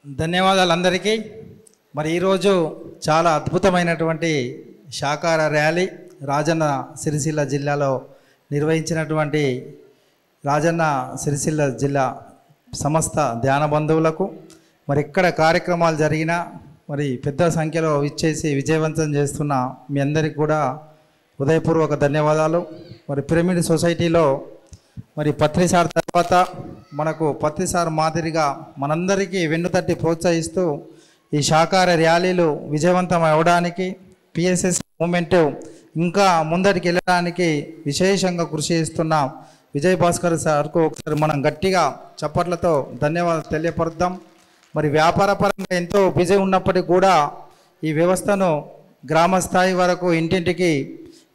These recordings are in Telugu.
ధన్యవాదాలు అందరికీ. మరి ఈరోజు చాలా అద్భుతమైనటువంటి శాకాహార ర్యాలీ రాజన్న సిరిసిల్ల జిల్లాలో నిర్వహించినటువంటి రాజన్న సిరిసిల్ల జిల్లా సమస్త ధ్యాన బంధువులకు మరి ఇక్కడ కార్యక్రమాలు జరిగినా మరి పెద్ద సంఖ్యలో ఇచ్చేసి విజయవంతం చేస్తున్న మీ అందరికీ కూడా హృదయపూర్వక ధన్యవాదాలు. మరి పిరమిడ్ సొసైటీలో మరి పత్రిసార్ తర్వాత మనకు పత్రిసార్ మాదిరిగా మనందరికీ వెన్నుతట్టి ప్రోత్సహిస్తూ ఈ శాకాహార ర్యాలీలు విజయవంతం అవ్వడానికి పిఎస్ఎస్ మూమెంట్ ఇంకా ముందరికి వెళ్ళడానికి విశేషంగా కృషి చేస్తున్న విజయ్ భాస్కర్ సార్కు ఒకసారి మనం గట్టిగా చప్పట్లతో ధన్యవాదాలు తెలియపరుద్దాం. మరి వ్యాపారపరంగా ఎంతో బిజీ ఉన్నప్పటికీ కూడా ఈ వ్యవస్థను గ్రామ స్థాయి వరకు ఇంటింటికి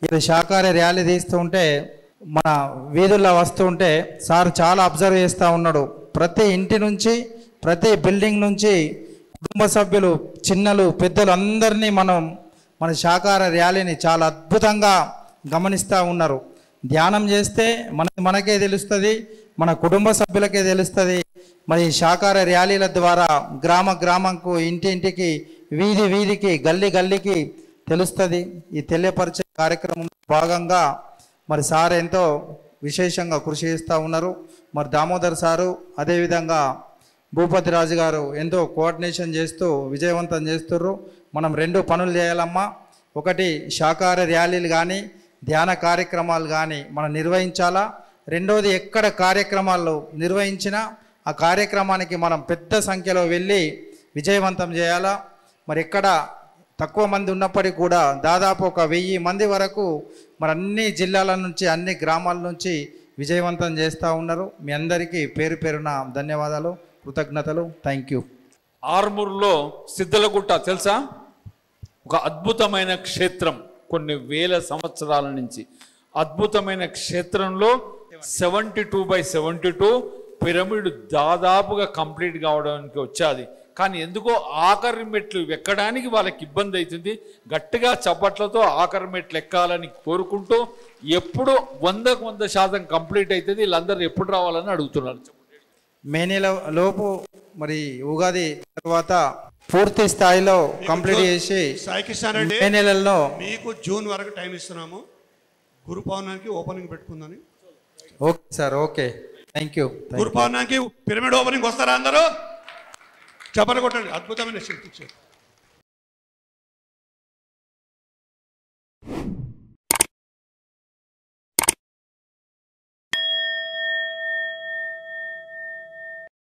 ఇది శాకాహార ర్యాలీ తీస్తూ ఉంటే మన వీధుల్లో వస్తూ ఉంటే సార్ చాలా అబ్జర్వ్ చేస్తూ ఉన్నాడు. ప్రతి ఇంటి నుంచి ప్రతి బిల్డింగ్ నుంచి కుటుంబ సభ్యులు చిన్నలు పెద్దలు అందరినీ మన శాకాహార ర్యాలీని చాలా అద్భుతంగా గమనిస్తూ ఉన్నారు. ధ్యానం చేస్తే మనకే తెలుస్తుంది, మన కుటుంబ సభ్యులకే తెలుస్తుంది. మరి శాకాహార ర్యాలీల ద్వారా గ్రామంకు ఇంటింటికి వీధికి గల్లీకి తెలుస్తుంది. ఈ తెలియపరిచే కార్యక్రమం భాగంగా మరి సార్ ఎంతో విశేషంగా కృషి చేస్తూ ఉన్నారు. మరి దామోదర్ సారు అదేవిధంగా భూపతి రాజు గారు ఎంతో కోఆర్డినేషన్ చేస్తూ విజయవంతం చేస్తుర్రు. మనం 2 పనులు చేయాలమ్మా. ఒకటి శాకాహార ర్యాలీలు కానీ ధ్యాన కార్యక్రమాలు కానీ మనం నిర్వహించాలా. రెండోది ఎక్కడ కార్యక్రమాలు నిర్వహించినా ఆ కార్యక్రమానికి మనం పెద్ద సంఖ్యలో వెళ్ళి విజయవంతం చేయాలా. మరి ఎక్కడ తక్కువ మంది ఉన్నప్పటికీ కూడా దాదాపు ఒక 1000 మంది వరకు మరి అన్ని జిల్లాల నుంచి అన్ని గ్రామాల నుంచి విజయవంతం చేస్తూ ఉన్నారు. మీ అందరికీ పేరు పేరున ధన్యవాదాలు, కృతజ్ఞతలు. Thank you. ఆర్మూర్లో సిద్ధలగుట్ట తెలుసా? ఒక అద్భుతమైన క్షేత్రం, కొన్ని వేల సంవత్సరాల నుంచి అద్భుతమైన క్షేత్రంలో 72/72 పిరమిడ్ దాదాపుగా కంప్లీట్ కావడానికి వచ్చేది. కానీ ఎందుకో ఆఖరి మెట్లు ఎక్కడానికి వాళ్ళకి ఇబ్బంది అవుతుంది. గట్టిగా చప్పట్లతో ఆఖరి మెట్లు ఎక్కాలని కోరుకుంటూ ఎప్పుడు 100% కంప్లీట్ అవుతుంది. వీళ్ళందరూ ఎప్పుడు రావాలని అడుగుతున్నారు. మే నెల లోపు మరి ఉగాది తర్వాత పూర్తి స్థాయిలో కంప్లీట్ చేసి మే నెలలో మీకు జూన్ వరకు టైం ఇస్తున్నాము. గురు పౌర్ణానికి ఓపెనింగ్ పెట్టుకుందని. Okay sir, okay, thank you. గురు పౌర్ణానికి పిరమిడ్ ఓపెనింగ్ వస్తారా అందరూ? చెప్పలు కొట్టండి. అద్భుతమైన శక్తి.